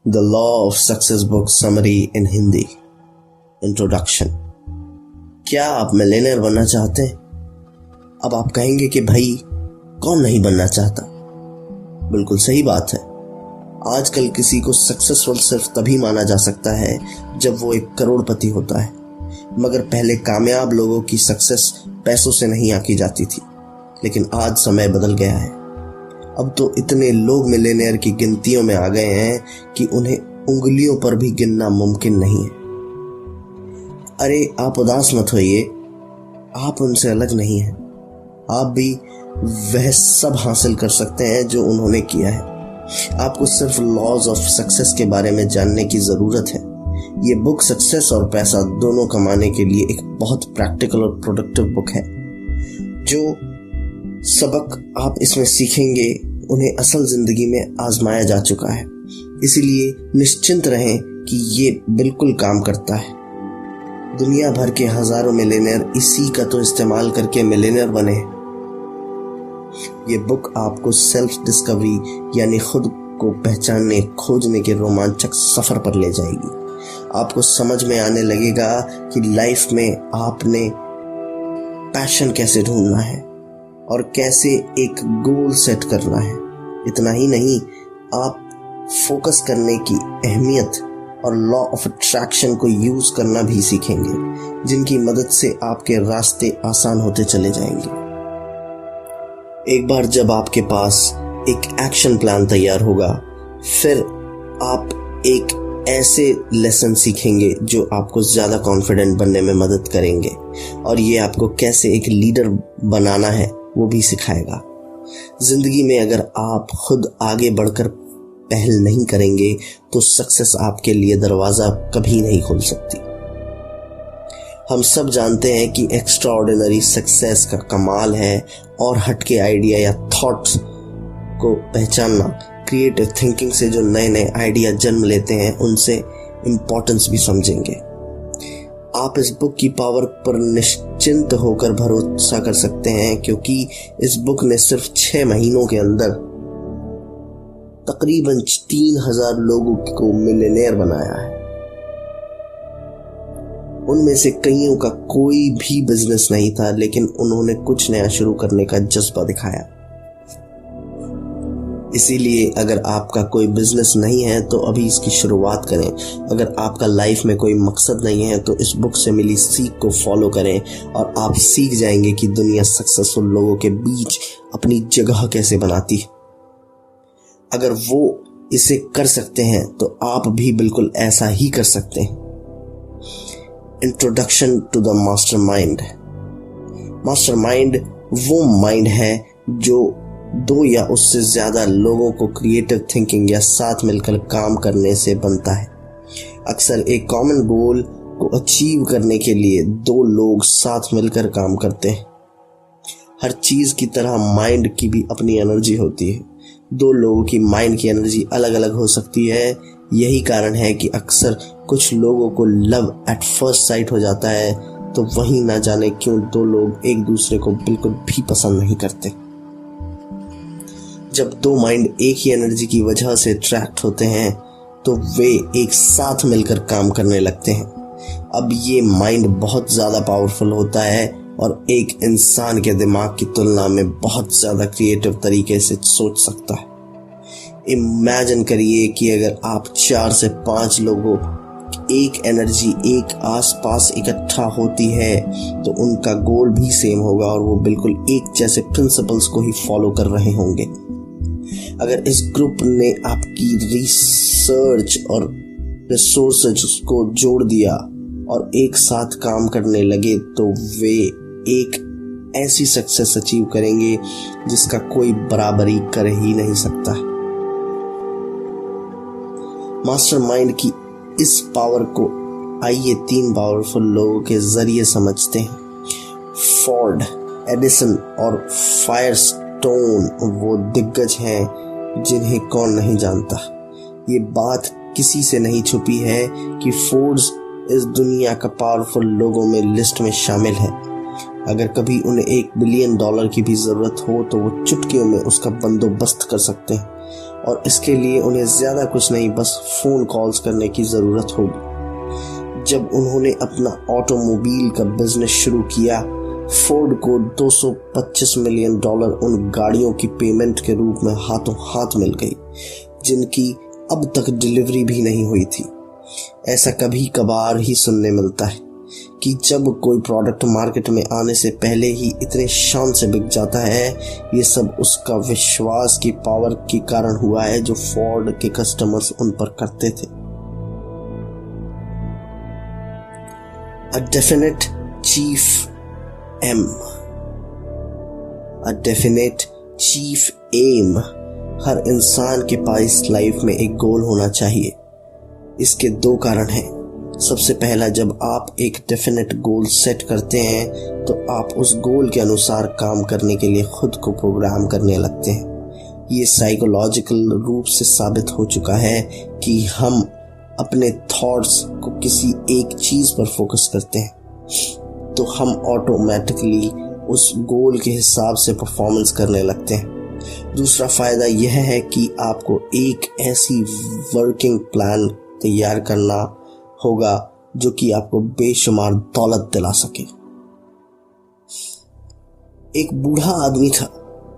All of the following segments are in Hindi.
The Law of Success Book Summary in Hindi. Introduction. क्या आप मिलियनेयर बनना चाहते हैं? अब आप कहेंगे कि भाई कौन नहीं बनना चाहता। बिल्कुल सही बात है। आजकल किसी को सक्सेसफुल सिर्फ तभी माना जा सकता है जब वो एक करोड़पति होता है, मगर पहले कामयाब लोगों की सक्सेस पैसों से नहीं आंकी जाती थी। लेकिन आज समय बदल गया है। अब तो इतने लोग मिलियनेयर की गिनतियों में आ गए हैं कि उन्हें उंगलियों पर भी गिनना मुमकिन नहीं है। अरे आप उदास मत होइए, आप उनसे अलग नहीं हैं। आप भी वह सब हासिल कर सकते हैं जो उन्होंने किया है। आपको सिर्फ लॉज ऑफ सक्सेस के बारे में जानने की ज़रूरत है। ये बुक सक्सेस और पैसा दोनों कमाने के लिए एक बहुत प्रैक्टिकल और प्रोडक्टिव बुक है। जो सबक आप इसमें सीखेंगे उन्हें असल जिंदगी में आजमाया जा चुका है, इसीलिए निश्चिंत रहें कि ये बिल्कुल काम करता है। दुनिया भर के हजारों मिलियनेयर इसी का तो इस्तेमाल करके मिलियनेयर बने। ये बुक आपको सेल्फ डिस्कवरी यानी खुद को पहचानने खोजने के रोमांचक सफर पर ले जाएगी। आपको समझ में आने लगेगा कि लाइफ में आपने पैशन कैसे ढूंढना है और कैसे एक गोल सेट करना है। इतना ही नहीं, आप फोकस करने की अहमियत और लॉ ऑफ अट्रैक्शन को यूज करना भी सीखेंगे, जिनकी मदद से आपके रास्ते आसान होते चले जाएंगे। एक बार जब आपके पास एक एक्शन प्लान तैयार होगा, फिर आप एक ऐसे लेसन सीखेंगे जो आपको ज़्यादा कॉन्फिडेंट बनने में मदद करेंगे, और ये आपको कैसे एक लीडर बनाना है वो भी सिखाएगा। जिंदगी में अगर आप खुद आगे बढ़कर पहल नहीं करेंगे तो सक्सेस आपके लिए दरवाज़ा कभी नहीं खोल सकती। हम सब जानते हैं कि एक्स्ट्राऑर्डिनरी सक्सेस का कमाल है और हटके आइडिया या थॉट्स को पहचानना, क्रिएटिव थिंकिंग से जो नए नए आइडिया जन्म लेते हैं उनसे इम्पोर्टेंस भी समझेंगे। आप इस बुक की पावर पर निश्चिंत होकर भरोसा कर सकते हैं, क्योंकि इस बुक ने सिर्फ 6 महीनों के अंदर तकरीबन 3000 लोगों को मिलियनेयर बनाया है। उनमें से कईयों का कोई भी बिजनेस नहीं था, लेकिन उन्होंने कुछ नया शुरू करने का जज्बा दिखाया। इसीलिए अगर आपका कोई बिजनेस नहीं है तो अभी इसकी शुरुआत करें। अगर आपका लाइफ में कोई मकसद नहीं है तो इस बुक से मिली सीख को फॉलो करें और आप सीख जाएंगे कि दुनिया सक्सेसफुल लोगों के बीच अपनी जगह कैसे बनाती है। अगर वो इसे कर सकते हैं तो आप भी बिल्कुल ऐसा ही कर सकते हैं। Introduction to the mastermind. Mastermind वो माइंड है जो 2 या उससे ज्यादा लोगों को क्रिएटिव थिंकिंग या साथ मिलकर काम करने से बनता है। अक्सर एक कॉमन गोल को अचीव करने के लिए 2 लोग साथ मिलकर काम करते हैं। हर चीज की तरह माइंड की भी अपनी एनर्जी होती है। 2 लोगों की माइंड की एनर्जी अलग अलग हो सकती है। यही कारण है कि अक्सर कुछ लोगों को लव एट फर्स्ट साइट हो जाता है, तो वहीं ना जाने क्यों 2 लोग एक दूसरे को बिल्कुल भी पसंद नहीं करते। जब 2 माइंड एक ही एनर्जी की वजह से अट्रैक्ट होते हैं तो वे एक साथ मिलकर काम करने लगते हैं। अब ये माइंड बहुत ज़्यादा पावरफुल होता है और एक इंसान के दिमाग की तुलना में बहुत ज़्यादा क्रिएटिव तरीके से सोच सकता है। इमेजिन करिए कि अगर आप 4 से 5 लोगों एक एनर्जी एक आसपास इकट्ठा होती है तो उनका गोल भी सेम होगा और वो बिल्कुल एक जैसे प्रिंसिपल्स को ही फॉलो कर रहे होंगे। अगर इस ग्रुप ने आपकी रिसर्च और रिसोर्सेज को जोड़ दिया और एक साथ काम करने लगे तो वे एक ऐसी सक्सेस अचीव करेंगे जिसका कोई बराबरी कर ही नहीं सकता। मास्टरमाइंड की इस पावर को आइए 3 पावरफुल लोगों के जरिए समझते हैं। फोर्ड, एडिसन और फायरस्टोन वो दिग्गज हैं जिन्हें कौन नहीं जानता। ये बात किसी से नहीं छुपी है कि फोर्ड्स इस दुनिया का पावरफुल लोगों में लिस्ट में शामिल है। अगर कभी उन्हें $1 बिलियन की भी जरूरत हो तो वो चुटकियों में उसका बंदोबस्त कर सकते हैं और इसके लिए उन्हें ज़्यादा कुछ नहीं, बस फ़ोन कॉल्स करने की ज़रूरत होगी। जब उन्होंने अपना ऑटोमोबाइल का बिजनेस शुरू किया, फोर्ड को $225 मिलियन उन गाड़ियों की पेमेंट के रूप में हाथों हाथ मिल गई, जिनकी अब तक डिलीवरी भी नहीं हुई थी। ऐसा कभी कभार ही सुनने मिलता है कि जब कोई प्रोडक्ट मार्केट में आने से पहले ही इतने शान से बिक जाता है। ये सब उसका विश्वास की पावर के कारण हुआ है जो फोर्ड के कस्टमर्स उन पर करते थे। A definite chief aim, a definite chief aim। हर इंसान के पास लाइफ में एक गोल होना चाहिए। इसके 2 कारण हैं। सबसे पहला, जब आप एक डेफिनेट गोल सेट करते हैं तो आप उस गोल के अनुसार काम करने के लिए खुद को प्रोग्राम करने लगते हैं। ये साइकोलॉजिकल रूप से साबित हो चुका है कि हम अपने थॉट्स को किसी एक चीज़ पर फोकस करते हैं तो हम ऑटोमेटिकली उस गोल के हिसाब से परफॉर्मेंस करने लगते हैं। दूसरा फ़ायदा यह है कि आपको एक ऐसी वर्किंग प्लान तैयार करना होगा जो कि आपको बेशुमार दौलत दिला सके। एक बूढ़ा आदमी था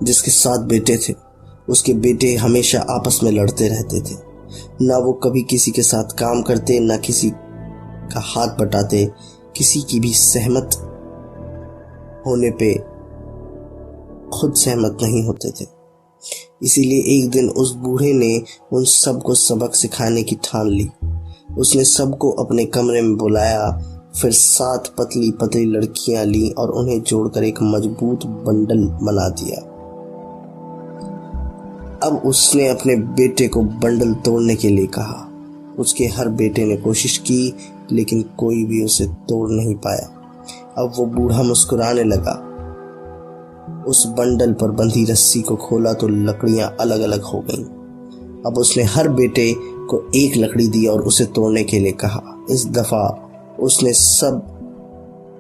जिसके 7 बेटे थे। उसके बेटे हमेशा आपस में लड़ते रहते थे। ना वो कभी किसी के साथ काम करते, ना किसी का हाथ बटाते, किसी की भी सहमत होने पे खुद सहमत नहीं होते थे। इसीलिए एक दिन उस बूढ़े ने उन सबको सबक सिखाने की ठान ली। उसने सबको अपने कमरे में बुलाया, फिर 7 पतली पतली लड़कियां ली और उन्हें जोड़कर एक मजबूत बंडल बना दिया। अब उसने अपने बेटे को बंडल तोड़ने के लिए कहा। उसके हर बेटे ने कोशिश की लेकिन कोई भी उसे तोड़ नहीं पाया। अब वो बूढ़ा मुस्कुराने लगा। उस बंडल पर बंधी रस्सी को खोला तो लकड़ियां अलग अलग हो गईं। अब उसने हर बेटे को एक लकड़ी दी और उसे तोड़ने के लिए कहा। इस दफा उसने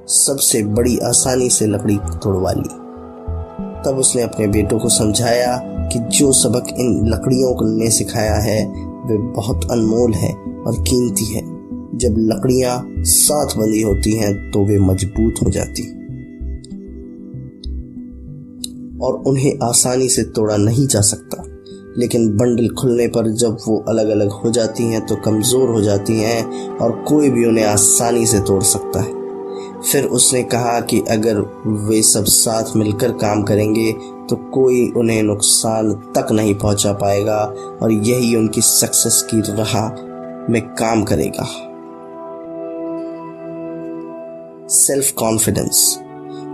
सबसे बड़ी आसानी से लकड़ी तोड़वा ली। तब उसने अपने बेटों को समझाया कि जो सबक इन लकड़ियों ने सिखाया है वे बहुत अनमोल है और कीमती है। जब लकड़ियां साथ बंधी होती हैं तो वे मजबूत हो जाती और उन्हें आसानी से तोड़ा नहीं जा सकता। लेकिन बंडल खुलने पर जब वो अलग अलग हो जाती हैं तो कमज़ोर हो जाती हैं और कोई भी उन्हें आसानी से तोड़ सकता है। फिर उसने कहा कि अगर वे सब साथ मिलकर काम करेंगे तो कोई उन्हें नुकसान तक नहीं पहुंचा पाएगा और यही उनकी सक्सेस की राह में काम करेगा। Self confidence.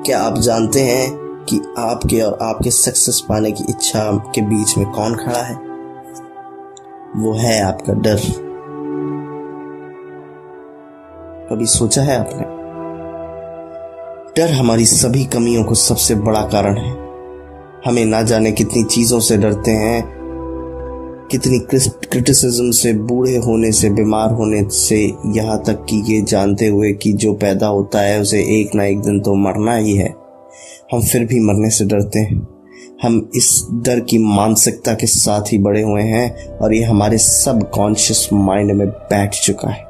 क्या आप जानते हैं कि आपके और आपके सक्सेस पाने की इच्छा के बीच में कौन खड़ा है? वो है आपका डर। कभी सोचा है आपने? डर हमारी सभी कमियों को सबसे बड़ा कारण है। हमें ना जाने कितनी चीजों से डरते हैं, कितनी क्रिटिसिज्म से, बूढ़े होने से, बीमार होने से, यहाँ तक कि ये जानते हुए कि जो पैदा होता है उसे एक ना एक दिन तो मरना ही है, हम फिर भी मरने से डरते हैं। हम इस डर की मानसिकता के साथ ही बड़े हुए हैं और ये हमारे सब कॉन्शियस माइंड में बैठ चुका है,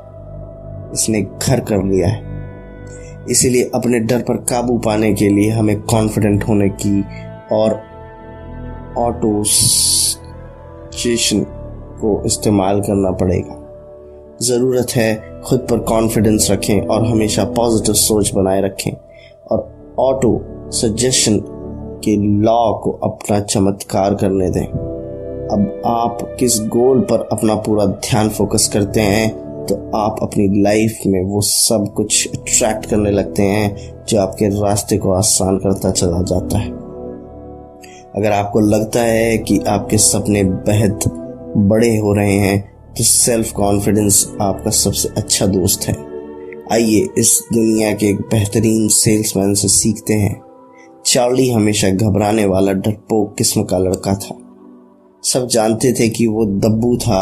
इसने घर कर लिया है। इसीलिए अपने डर पर काबू पाने के लिए हमें कॉन्फिडेंट होने की और ऑटो सजेशन को इस्तेमाल करना पड़ेगा। ज़रूरत है खुद पर कॉन्फिडेंस रखें और हमेशा पॉजिटिव सोच बनाए रखें और ऑटो सजेशन के लॉ को अपना चमत्कार करने दें। अब आप किस गोल पर अपना पूरा ध्यान फोकस करते हैं तो आप अपनी लाइफ में वो सब कुछ अट्रैक्ट करने लगते हैं जो आपके रास्ते को आसान करता चला जाता है। अगर आपको लगता है कि आपके सपने बेहद बड़े हो रहे हैं तो सेल्फ कॉन्फिडेंस आपका सबसे अच्छा दोस्त है। आइए इस दुनिया के एक बेहतरीन सेल्समैन से सीखते हैं। चार्ली हमेशा घबराने वाला डरपोक किस्म का लड़का था। सब जानते थे कि वो दब्बू था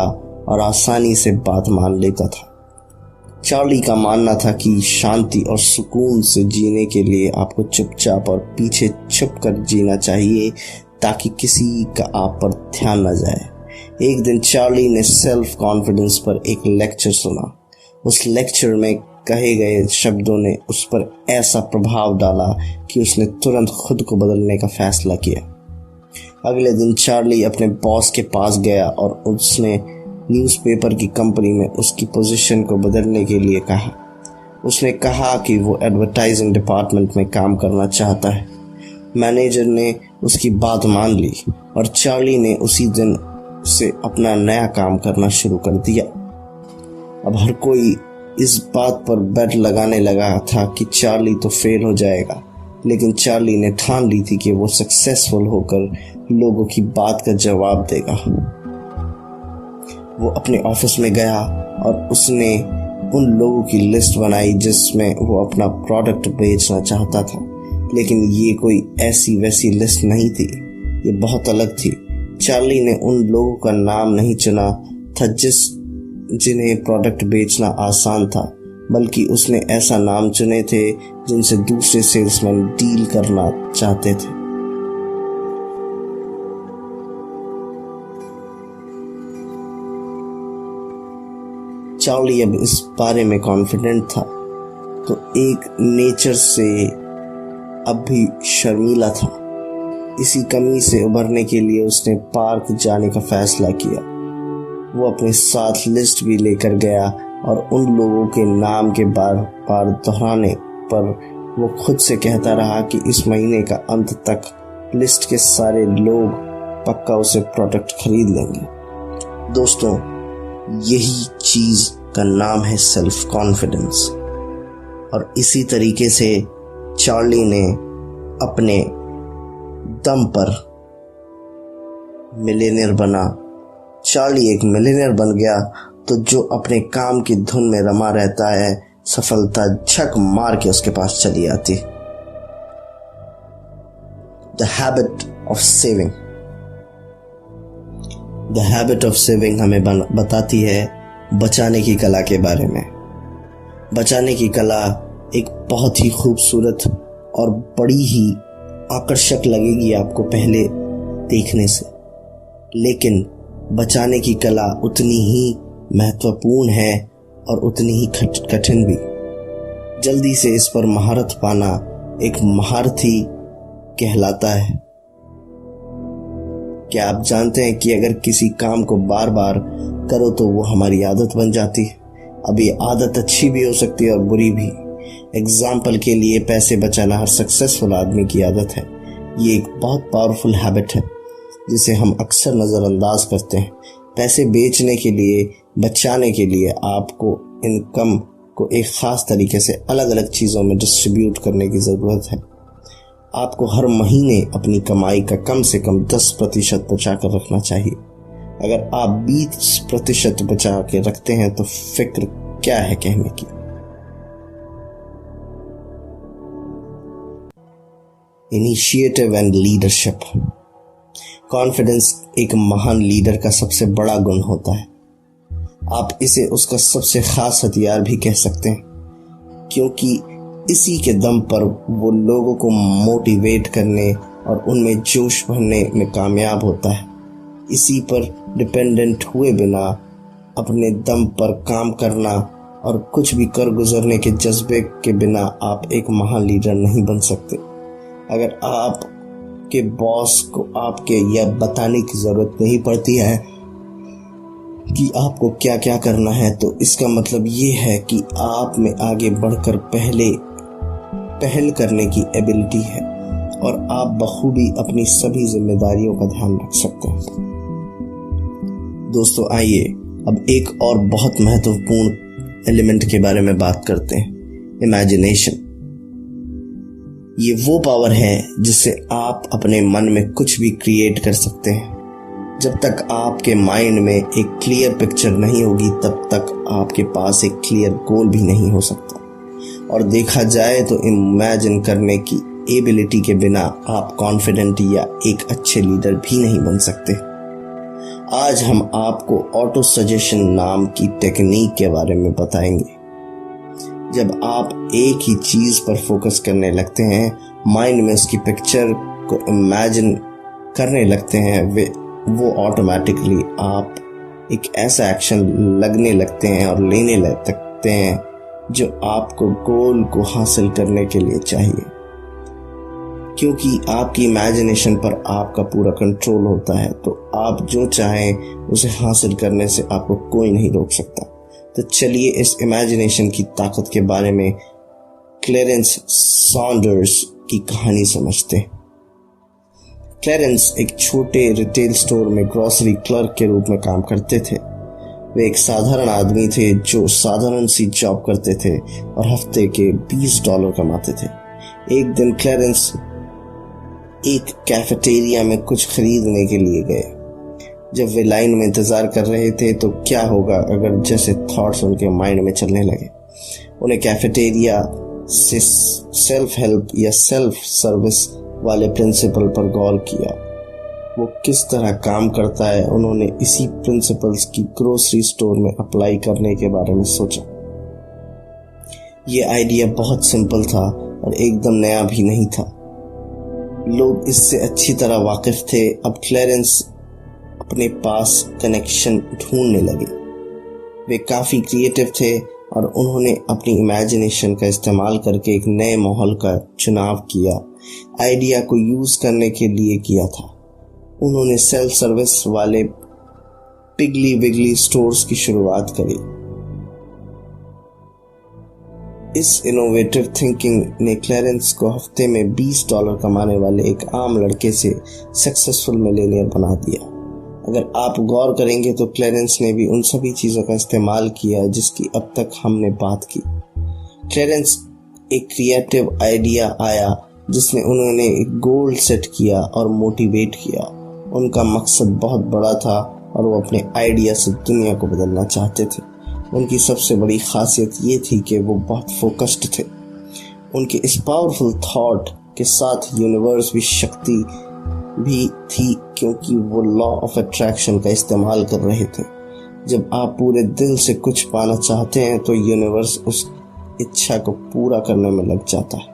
और आसानी से बात मान लेता था। चार्ली का मानना था कि शांति और सुकून से जीने के लिए आपको चुपचाप और पीछे छुप कर जीना चाहिए ताकि किसी का आप पर ध्यान न जाए। एक दिन चार्ली ने सेल्फ कॉन्फिडेंस पर एक लेक्चर सुना। उस लेक्चर में कहे गए शब्दों ने उस पर ऐसा प्रभाव डाला कि उसने तुरंत खुद को बदलने का फैसला किया। अगले दिन चार्ली अपने बॉस के पास गया और उसने न्यूज़पेपर की कंपनी में उसकी पोजीशन को बदलने के लिए कहा। उसने कहा कि वो एडवर्टाइजिंग डिपार्टमेंट में काम करना चाहता है। मैनेजर ने उसकी बात मान ली और चार्ली ने उसी दिन से अपना नया काम करना शुरू कर दिया। अब हर कोई इस बात पर बेट लगाने लगा था कि चार्ली तो फेल हो जाएगा, लेकिन चार्ली ने ठान ली थी कि वो सक्सेसफुल होकर लोगों की बात का जवाब देगा। वो अपने ऑफिस में गया और उसने उन लोगों की लिस्ट बनाई जिसमें वो अपना प्रोडक्ट बेचना चाहता था, लेकिन ये कोई ऐसी वैसी लिस्ट नहीं थी, ये बहुत अलग थी। चार्ली ने उन लोगों का नाम नहीं चुना था जिन्हें प्रोडक्ट बेचना आसान था, बल्कि उसने ऐसा नाम चुने थे जिनसे दूसरे सेल्समैन डील करना चाहते थे। चार्ली अब इस बारे में कॉन्फिडेंट था, तो एक नेचर से अब भी शर्मीला था। इसी कमी से उभरने के लिए उसने पार्क जाने का फैसला किया। वो अपने साथ लिस्ट भी लेकर गया और उन लोगों के नाम के बार बार दोहराने पर वो खुद से कहता रहा कि इस महीने का अंत तक लिस्ट के सारे लोग पक्का उसे प्रोडक्ट खरीद लेंगे। दोस्तों, यही चीज का नाम है सेल्फ कॉन्फिडेंस। और इसी तरीके से चार्ली ने अपने दम पर मिलियनेयर बना। चार्ली एक मिलियनेयर बन गया तो जो अपने काम की धुन में रमा रहता है, सफलता झक मार के उसके पास चली आती। The habit of saving. The habit of saving हमें बताती है बचाने की कला के बारे में। बचाने की कला एक बहुत ही खूबसूरत और बड़ी ही आकर्षक लगेगी आपको पहले देखने से, लेकिन बचाने की कला उतनी ही महत्वपूर्ण है और उतनी ही कठिन भी। जल्दी से इस पर महारत पाना एक महारथी कहलाता है। क्या आप जानते हैं कि अगर किसी काम को बार बार करो तो वो हमारी आदत बन जाती है। अब ये आदत अच्छी भी हो सकती है और बुरी भी। एग्जाम्पल के लिए पैसे बचाना हर सक्सेसफुल आदमी की आदत है। ये एक बहुत पावरफुल हैबिट है जिसे हम अक्सर नज़रअंदाज करते हैं। पैसे बेचने के लिए, बचाने के लिए आपको इनकम को एक ख़ास तरीके से अलग अलग चीज़ों में डिस्ट्रीब्यूट करने की ज़रूरत है। आपको हर महीने अपनी कमाई का कम से कम 10% बचा कर रखना चाहिए। अगर आप 20% बचा के रखते हैं तो फिक्र क्या है कहने की। Initiative and leadership. कॉन्फिडेंस एक महान लीडर का सबसे बड़ा गुण होता है। आप इसे उसका सबसे खास हथियार भी कह सकते हैं, क्योंकि इसी के दम पर वो लोगों को मोटिवेट करने और उनमें जोश भरने में कामयाब होता है। इसी पर डिपेंडेंट हुए बिना अपने दम पर काम करना और कुछ भी कर गुजरने के जज्बे के बिना आप एक महान लीडर नहीं बन सकते। अगर आप के बॉस को आपके यह बताने की ज़रूरत नहीं पड़ती है कि आपको क्या क्या करना है, तो इसका मतलब ये है कि आप में आगे बढ़कर पहल करने की एबिलिटी है और आप बखूबी अपनी सभी जिम्मेदारियों का ध्यान रख सकते हैं। दोस्तों, आइए अब एक और बहुत महत्वपूर्ण एलिमेंट के बारे में बात करते हैं, इमेजिनेशन। ये वो पावर है जिससे आप अपने मन में कुछ भी क्रिएट कर सकते हैं। जब तक आपके माइंड में एक क्लियर पिक्चर नहीं होगी, तब तक आपके पास एक क्लियर गोल भी नहीं हो सकता। और देखा जाए तो इमेजिन करने की एबिलिटी के बिना आप कॉन्फिडेंट या एक अच्छे लीडर भी नहीं बन सकते। आज हम आपको ऑटो सजेशन नाम की टेक्निक के बारे में बताएंगे। जब आप एक ही चीज पर फोकस करने लगते हैं, माइंड में उसकी पिक्चर को इमेजिन करने लगते हैं, वो ऑटोमेटिकली आप एक ऐसा एक्शन लगने लगते हैं और लेने लगते हैं जो आपको गोल को हासिल करने के लिए चाहिए, क्योंकि आपकी इमेजिनेशन पर आपका पूरा कंट्रोल होता है। तो आप जो चाहें उसे हासिल करने से आपको कोई नहीं रोक सकता। तो चलिए इस इमेजिनेशन की ताकत के बारे में क्लेरेंस सॉन्डर्स की कहानी समझते हैं। क्लेरेंस एक छोटे रिटेल स्टोर में ग्रोसरी क्लर्क के रूप में काम करते थे। वे एक साधारण आदमी थे जो साधारण सी जॉब करते थे और हफ्ते के $20 कमाते थे। एक दिन क्लेरेंस एक कैफेटेरिया में कुछ खरीदने के लिए गए। जब वे लाइन में इंतजार कर रहे थे तो क्या होगा अगर जैसे थॉट्स उनके माइंड में चलने लगे। उन्हें कैफेटेरिया से सेल्फ हेल्प या सेल्फ सर्विस वाले प्रिंसिपल पर गौर किया। वो किस तरह काम करता है, उन्होंने इसी प्रिंसिपल्स की ग्रोसरी स्टोर में अप्लाई करने के बारे में सोचा। ये आइडिया बहुत सिंपल था और एकदम नया भी नहीं था। लोग इससे अच्छी तरह वाकिफ थे। अब क्लेरेंस अपने पास कनेक्शन ढूंढने लगे। वे काफ़ी क्रिएटिव थे और उन्होंने अपनी इमेजिनेशन का इस्तेमाल करके एक नए माहौल का चुनाव किया। आइडिया को यूज़ करने के लिए किया था। उन्होंने सेल्फ सर्विस वाले पिगली विगली स्टोर्स की शुरुआत करी। इस इनोवेटिव थिंकिंग ने क्लेरेंस को हफ्ते में $20 कमाने वाले एक आम लड़के से सक्सेसफुल मिलियनेयर बना दिया। अगर आप गौर करेंगे तो क्लेरेंस ने भी उन सभी चीज़ों का इस्तेमाल किया जिसकी अब तक हमने बात की। क्लेरेंस एक क्रिएटिव आइडिया आया जिसने उन्होंने एक गोल सेट किया और मोटिवेट किया। उनका मकसद बहुत बड़ा था और वो अपने आइडिया से दुनिया को बदलना चाहते थे। उनकी सबसे बड़ी खासियत ये थी कि वो बहुत फोकस्ड थे। उनके इस पावरफुल थॉट के साथ यूनिवर्स भी शक्ति भी थी, क्योंकि वो लॉ ऑफ अट्रैक्शन का इस्तेमाल कर रहे थे। जब आप पूरे दिल से कुछ पाना चाहते हैं तो यूनिवर्स उस इच्छा को पूरा करने में लग जाता है।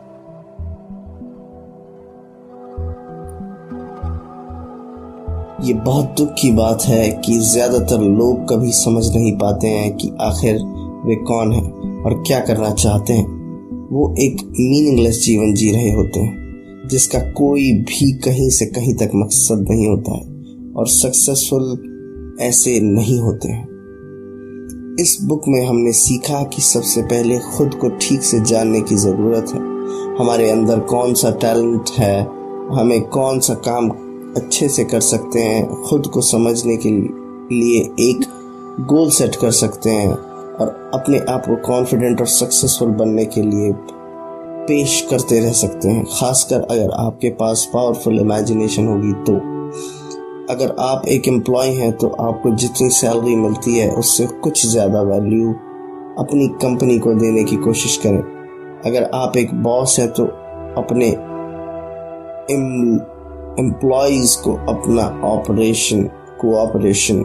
ये बहुत दुख की बात है कि ज्यादातर लोग कभी समझ नहीं पाते हैं कि आखिर वे कौन हैं और क्या करना चाहते हैं। वो एक मीनिंगलेस जीवन जी रहे होते हैं जिसका कोई भी कहीं से कहीं तक मकसद नहीं होता है, और सक्सेसफुल ऐसे नहीं होते हैं। इस बुक में हमने सीखा कि सबसे पहले खुद को ठीक से जानने की ज़रूरत है। हमारे अंदर कौन सा टैलेंट है, हमें कौन सा काम अच्छे से कर सकते हैं। खुद को समझने के लिए एक गोल सेट कर सकते हैं और अपने आप को कॉन्फिडेंट और सक्सेसफुल बनने के लिए पेश करते रह सकते हैं, खासकर अगर आपके पास पावरफुल इमेजिनेशन होगी। तो अगर आप एक एम्प्लॉय हैं तो आपको जितनी सैलरी मिलती है उससे कुछ ज़्यादा वैल्यू अपनी कंपनी को देने की कोशिश करें। अगर आप एक बॉस हैं तो अपने एम्प्लॉयज़ को अपना कोऑपरेशन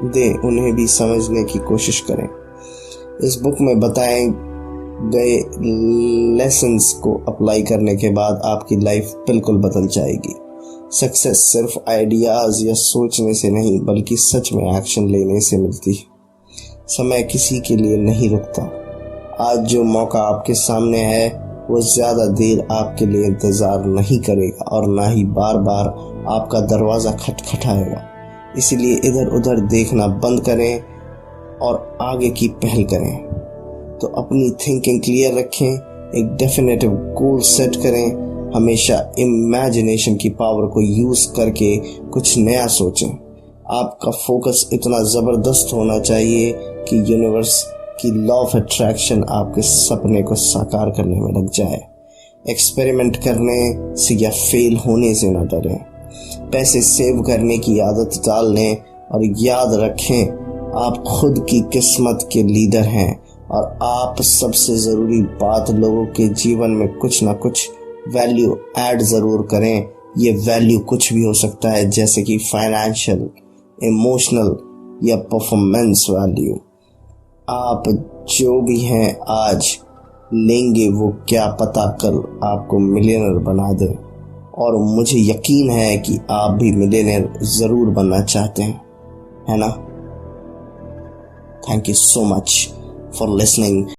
दें, उन्हें भी समझने की कोशिश करें। इस बुक में बताए गए लेसन्स को अप्लाई करने के बाद आपकी लाइफ बिल्कुल बदल जाएगी। सक्सेस सिर्फ आइडियाज़ या सोचने से नहीं बल्कि सच में एक्शन लेने से मिलती है। समय किसी के लिए नहीं रुकता। आज जो मौका आपके सामने है वो ज़्यादा देर आपके लिए इंतज़ार नहीं करेगा और ना ही बार बार आपका दरवाज़ा खटखटाएगा। इसलिए इधर उधर देखना बंद करें और आगे की पहल करें। तो अपनी थिंकिंग क्लियर रखें, एक डेफिनेटिव गोल सेट करें, हमेशा इमेजिनेशन की पावर को यूज़ करके कुछ नया सोचें। आपका फोकस इतना ज़बरदस्त होना चाहिए कि यूनिवर्स की लॉ ऑफ अट्रैक्शन आपके सपने को साकार करने में लग जाए। एक्सपेरिमेंट करने से या फेल होने से ना डरें। पैसे सेव करने की आदत डाल लें और याद रखें आप खुद की किस्मत के लीडर हैं। और आप सबसे ज़रूरी बात, लोगों के जीवन में कुछ ना कुछ वैल्यू ऐड ज़रूर करें। ये वैल्यू कुछ भी हो सकता है, जैसे कि फाइनेंशियल, इमोशनल या परफॉर्मेंस वैल्यू। आप जो भी हैं आज लेंगे वो क्या पता कल आपको मिलियनर बना दे। और मुझे यकीन है कि आप भी मिलियनेयर ज़रूर बनना चाहते हैं, है ना? Thank you so much for listening.